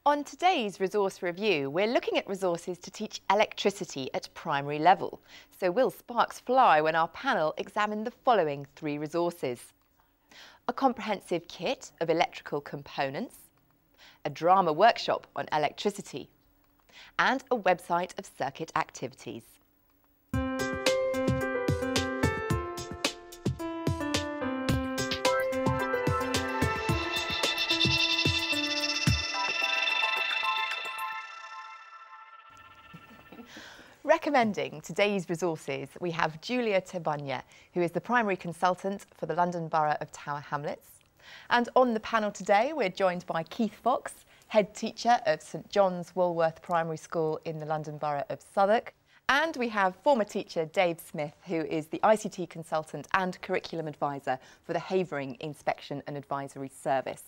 On today's resource review, we're looking at resources to teach electricity at primary level. So will sparks fly when our panel examine the following 3 resources? A comprehensive kit of electrical components, a drama workshop on electricity, and a website of circuit activities. Recommending today's resources, we have Julia Terbunja, who is the primary consultant for the London Borough of Tower Hamlets. And on the panel today, we're joined by Keith Fox, head teacher of St John's Walworth Primary School in the London Borough of Southwark. And we have former teacher Dave Smith, who is the ICT consultant and curriculum advisor for the Havering Inspection and Advisory Service.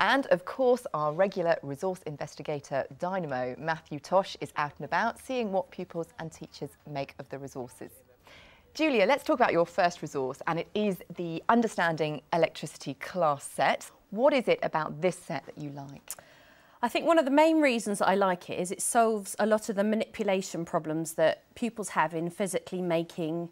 And of course, our regular resource investigator Dynamo, Matthew Tosh, is out and about seeing what pupils and teachers make of the resources. Julia, let's talk about your first resource, and it is the Understanding Electricity class set. What is it about this set that you like? I think one of the main reasons that I like it is it solves a lot of the manipulation problems that pupils have in physically making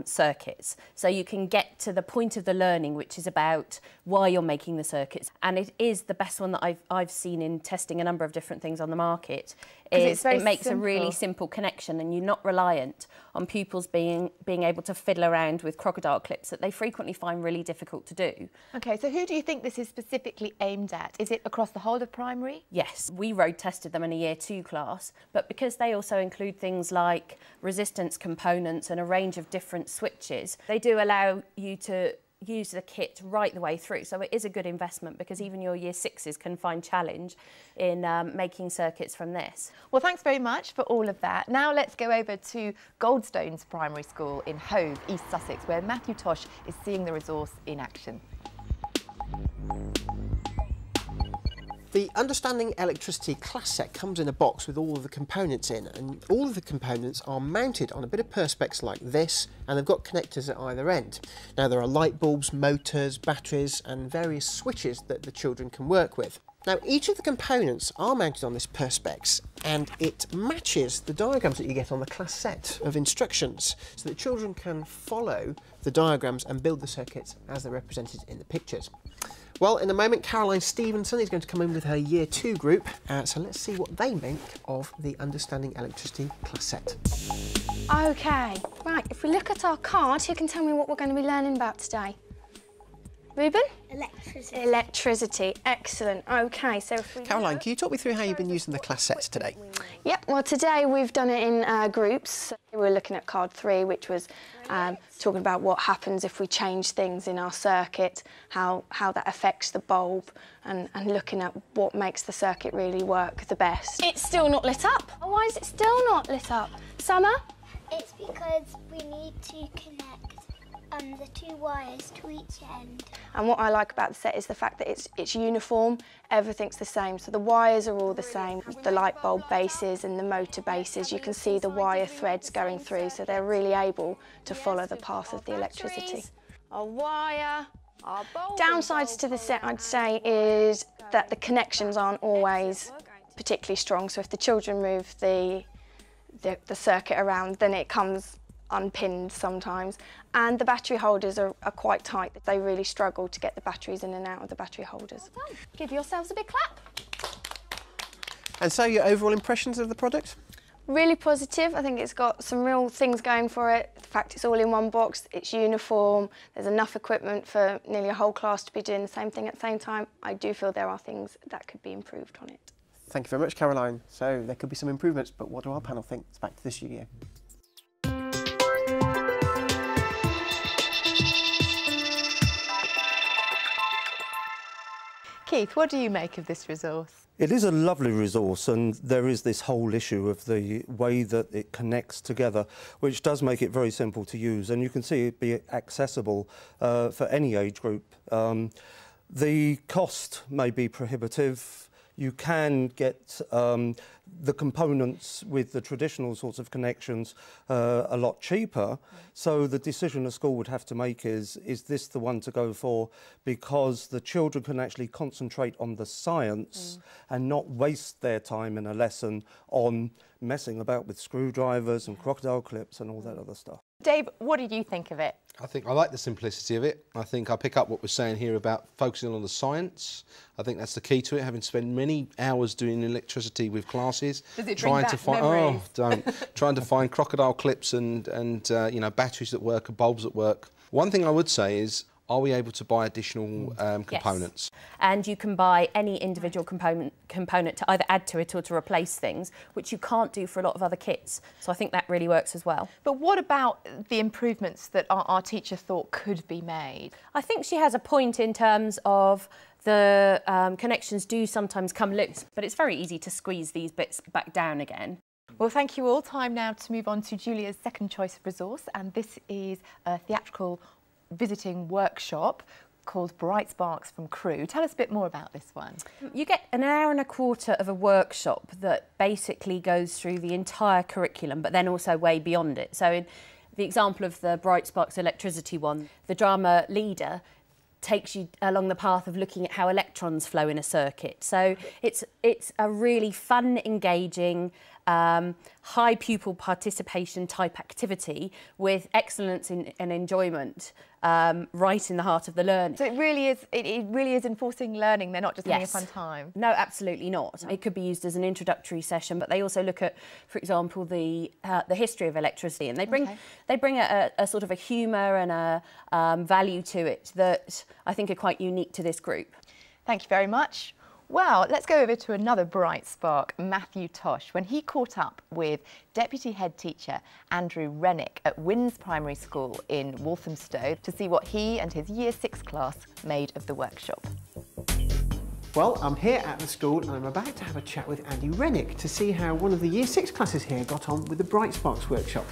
circuits. So you can get to the point of the learning, which is about why you're making the circuits. And it is the best one that I've seen in testing a number of different things on the market. It makes simple. a really simple connection, and you're not reliant on pupils being able to fiddle around with crocodile clips that they frequently find really difficult to do. OK, so who do you think this is specifically aimed at? Is it across the whole of primary? Yes, we road tested them in a Year 2 class, but because they also include things like resistance components and a range of different switches, they do allow you to use the kit right the way through. So it is a good investment because even your Year 6s can find challenge in making circuits from this. Well, thanks very much for all of that. Now let's go over to Goldstones Primary School in Hove, East Sussex, where Matthew Tosh is seeing the resource in action. The Understanding Electricity class set comes in a box with all of the components in, and all of the components are mounted on a bit of perspex like this, and they've got connectors at either end. Now there are light bulbs, motors, batteries and various switches that the children can work with. Now each of the components are mounted on this perspex, and it matches the diagrams that you get on the class set of instructions, so that children can follow the diagrams and build the circuits as they're represented in the pictures. Well, in a moment, Caroline Stevenson is going to come in with her Year 2 group, so let's see what they make of the Understanding Electricity class set. OK, right, if we look at our card, who can tell me what we're going to be learning about today? Ruben? Electricity. Electricity, excellent. OK, so if we Caroline, can you talk me through how you've been using the class sets today? Yep, well today we've done it in groups. We were looking at card 3, which was talking about what happens if we change things in our circuit, how that affects the bulb, and looking at what makes the circuit really work the best. It's still not lit up. Why is it still not lit up? Summer? It's because we need to connect the 2 wires to each end. And what I like about the set is the fact that it's uniform, everything's the same. So the wires are all the same, the light bulb bases and the motor bases, you can see the wire threads going through, so they're really able to follow the path of the electricity. A wire, our bulb. Downsides to the set, I'd say, is that the connections aren't always particularly strong. So if the children move the circuit around, then it comes unpinned sometimes, and the battery holders are quite tight. They really struggle to get the batteries in and out of the battery holders. Well done. Give yourselves a big clap. And so your overall impressions of the product? Really positive. I think it's got some real things going for it. The fact it's all in one box, it's uniform, there's enough equipment for nearly a whole class to be doing the same thing at the same time. I do feel there are things that could be improved on it. Thank you very much, Caroline. So there could be some improvements, but what do our panel think? It's back to the studio. Keith, what do you make of this resource? It is a lovely resource, and there is this whole issue of the way that it connects together, which does make it very simple to use, and you can see it be accessible for any age group. The cost may be prohibitive. you can get the components with the traditional sorts of connections a lot cheaper. So the decision a school would have to make is this the one to go for, because the children can actually concentrate on the science and not waste their time in a lesson on messing about with screwdrivers and crocodile clips and all that other stuff. Dave, what did you think of it? I think I like the simplicity of it. I think I pick up what we're saying here about focusing on the science. I think that's the key to it, having spent many hours doing electricity with classes. Does it trying bring to back find memories? trying to find crocodile clips and you know, batteries that work and bulbs that work. One thing I would say is, are we able to buy additional components? Yes. And you can buy any individual component to either add to it or to replace things, which you can't do for a lot of other kits. So I think that really works as well. But what about the improvements that our teacher thought could be made? I think she has a point in terms of the connections do sometimes come loose, but it's very easy to squeeze these bits back down again. Well, thank you all. Time now to move on to Julia's second choice of resource, and this is a theatrical visiting workshop called Bright Sparks from Crewe. Tell us a bit more about this one. You get an hour and a quarter of a workshop that basically goes through the entire curriculum, but then also way beyond it. So in the example of the Bright Sparks electricity one, the drama leader takes you along the path of looking at how electrons flow in a circuit. So it's a really fun, engaging, high pupil participation type activity with excellence and enjoyment right in the heart of the learning. So it really is enforcing learning. They're not just having a fun time. No, absolutely not. It could be used as an introductory session, but they also look at, for example, the history of electricity, and they bring a sort of a humour and a value to it that I think are quite unique to this group. Thank you very much. Well, let's go over to another bright spark, Matthew Tosh, when he caught up with Deputy Head Teacher Andrew Rennick at Winns Primary School in Walthamstow to see what he and his Year 6 class made of the workshop. Well, I'm here at the school and I'm about to have a chat with Andy Rennick to see how one of the Year 6 classes here got on with the Bright Sparks workshop.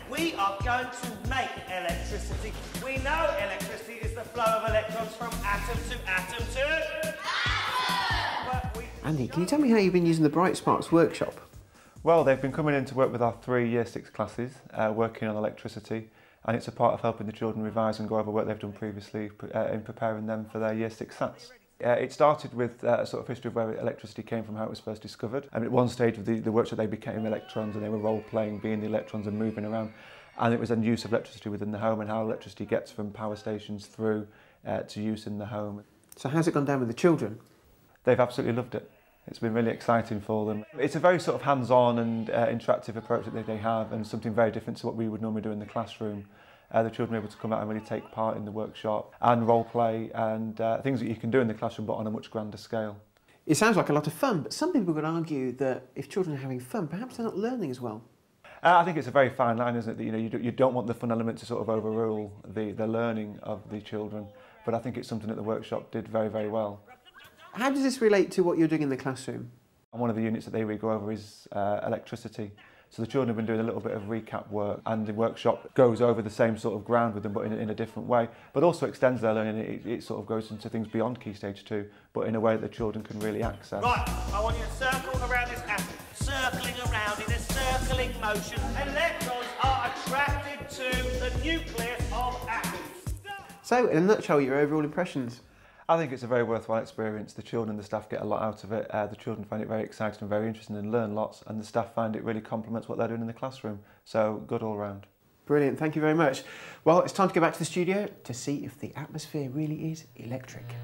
We are going to make electricity. We know electricity is the flow of electrons from atom to atom to... Andy, can you tell me how you've been using the Bright Sparks workshop? Well, they've been coming in to work with our 3 Year 6 classes, working on electricity, and it's a part of helping the children revise and go over work they've done previously in preparing them for their Year 6 SATs. It started with a sort of history of where electricity came from, how it was first discovered. And at one stage of the workshop they became electrons and they were role-playing, being the electrons and moving around. And it was then use of electricity within the home and how electricity gets from power stations through to use in the home. So how's it gone down with the children? They've absolutely loved it. It's been really exciting for them. It's a very sort of hands-on and interactive approach that they have, and something very different to what we would normally do in the classroom. The children are able to come out and really take part in the workshop and role play and things that you can do in the classroom but on a much grander scale. It sounds like a lot of fun, but some people could argue that if children are having fun, perhaps they're not learning as well. I think it's a very fine line, isn't it? That you don't want the fun element to sort of overrule the learning of the children, but I think it's something that the workshop did very, very well. How does this relate to what you're doing in the classroom? And one of the units that they really go over is electricity. So the children have been doing a little bit of recap work, and the workshop goes over the same sort of ground with them but in a different way, but also extends their learning. It sort of goes into things beyond Key Stage 2, but in a way that the children can really access. Right, I want you to circle around this atom, circling around in a circling motion. Electrons are attracted to the nucleus of atoms. So, in a nutshell, your overall impressions? I think it's a very worthwhile experience. The children and the staff get a lot out of it. The children find it very exciting and very interesting and learn lots, and the staff find it really complements what they're doing in the classroom. So good all round. Brilliant, thank you very much. Well, it's time to go back to the studio to see if the atmosphere really is electric.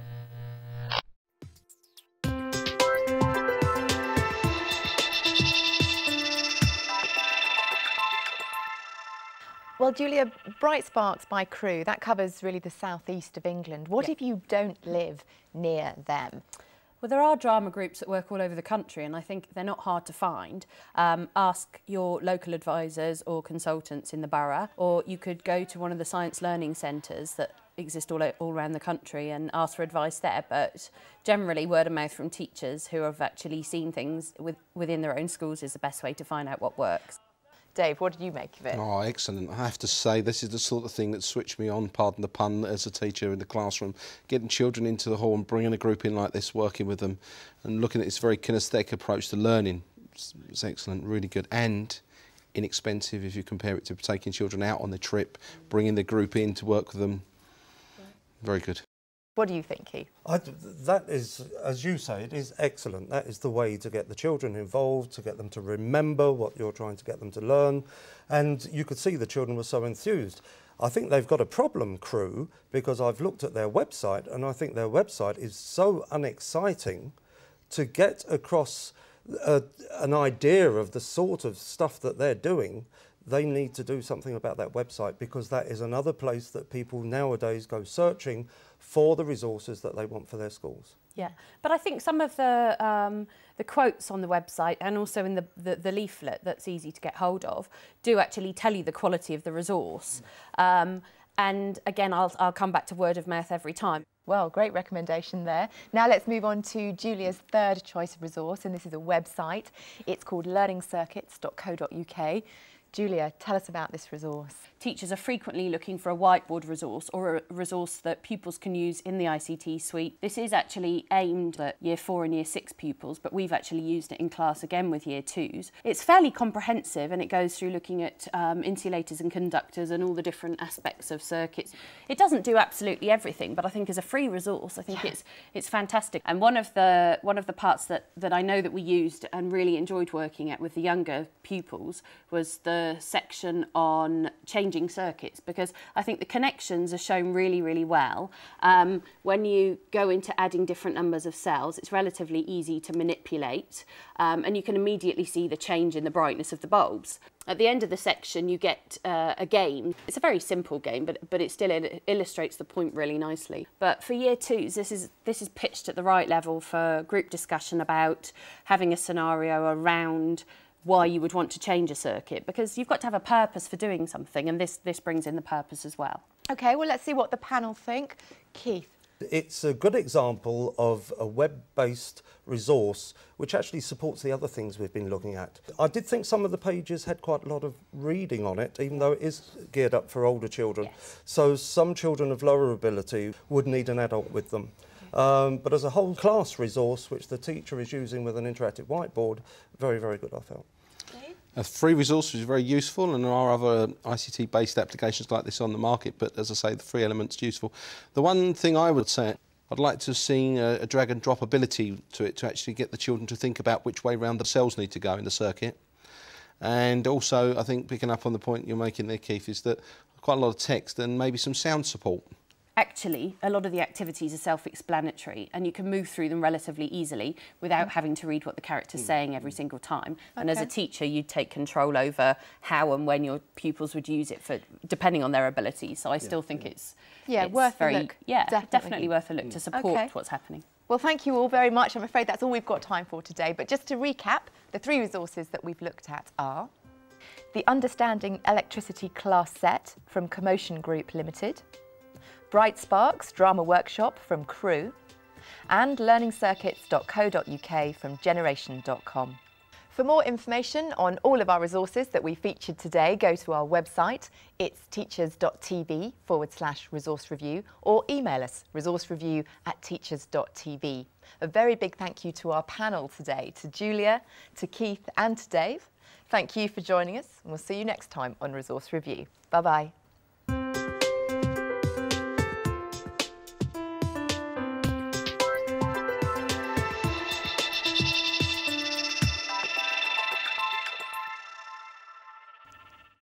Well, Julia, Bright Sparks by Crewe, that covers really the southeast of England. What if you don't live near them? Well, there are drama groups that work all over the country, and I think they're not hard to find. Ask your local advisors or consultants in the borough, or you could go to one of the science learning centres that exist all around the country and ask for advice there. But generally, word of mouth from teachers who have actually seen things within their own schools is the best way to find out what works. Dave, what did you make of it? Oh, excellent. I have to say, this is the sort of thing that switched me on, pardon the pun, as a teacher in the classroom. Getting children into the hall and bringing a group in like this, working with them and looking at this very kinesthetic approach to learning. It's excellent, really good and inexpensive if you compare it to taking children out on the trip, bringing the group in to work with them. Very good. What do you think, Keith? That is, as you say, it is excellent. That is the way to get the children involved, to get them to remember what you're trying to get them to learn. And you could see the children were so enthused. I think they've got a problem, Crew, because I've looked at their website and I think their website is so unexciting to get across an idea of the sort of stuff that they're doing. They need to do something about that website, because that is another place that people nowadays go searching for the resources that they want for their schools. Yeah, but I think some of the quotes on the website and also in the leaflet that's easy to get hold of do actually tell you the quality of the resource. And again, I'll come back to word of mouth every time. Well, great recommendation there. Now let's move on to Julia's third choice of resource, and this is a website. It's called learningsircuits.co.uk. Julia, tell us about this resource. Teachers are frequently looking for a whiteboard resource or a resource that pupils can use in the ICT suite. This is actually aimed at Year 4 and Year 6 pupils, but we've actually used it in class again with Year 2s. It's fairly comprehensive and it goes through looking at insulators and conductors and all the different aspects of circuits. It doesn't do absolutely everything, but I think as a free resource, I think it's fantastic. And one of the parts that I know that we used and really enjoyed working at with the younger pupils was the section on changing circuits, because I think the connections are shown really, really well. When you go into adding different numbers of cells, it's relatively easy to manipulate, and you can immediately see the change in the brightness of the bulbs. At the end of the section, you get a game. It's a very simple game, but it still illustrates the point really nicely. But for Year 2s, this is pitched at the right level for group discussion about having a scenario around why you would want to change a circuit, because you've got to have a purpose for doing something, and this brings in the purpose as well. OK, well, let's see what the panel think. Keith. It's a good example of a web-based resource which actually supports the other things we've been looking at. I did think some of the pages had quite a lot of reading on it, even though it is geared up for older children. Yes. So some children of lower ability would need an adult with them. But as a whole class resource, which the teacher is using with an interactive whiteboard, very, very good, I felt. A free resource is very useful, and there are other ICT-based applications like this on the market, but as I say, the free element's useful. The one thing I would say, I'd like to have seen a drag and drop ability to it to actually get the children to think about which way round the cells need to go in the circuit. And also, I think, picking up on the point you're making there, Keith, is that quite a lot of text and maybe some sound support. Actually, a lot of the activities are self-explanatory and you can move through them relatively easily without having to read what the character's saying every single time. And as a teacher, you'd take control over how and when your pupils would use it, for depending on their abilities. So I still think it's worth a look. Yeah, definitely worth a look to support what's happening. Well, thank you all very much. I'm afraid that's all we've got time for today. But just to recap, the three resources that we've looked at are the Understanding Electricity class set from Commotion Group Limited, Bright Sparks Drama Workshop from Crew, and learningsircuits.co.uk from generation.com. For more information on all of our resources that we featured today, go to our website. It's teachers.tv/resource review, or email us resourcereview@teachers.tv. A very big thank you to our panel today, to Julia, to Keith and to Dave. Thank you for joining us, and we'll see you next time on Resource Review. Bye-bye.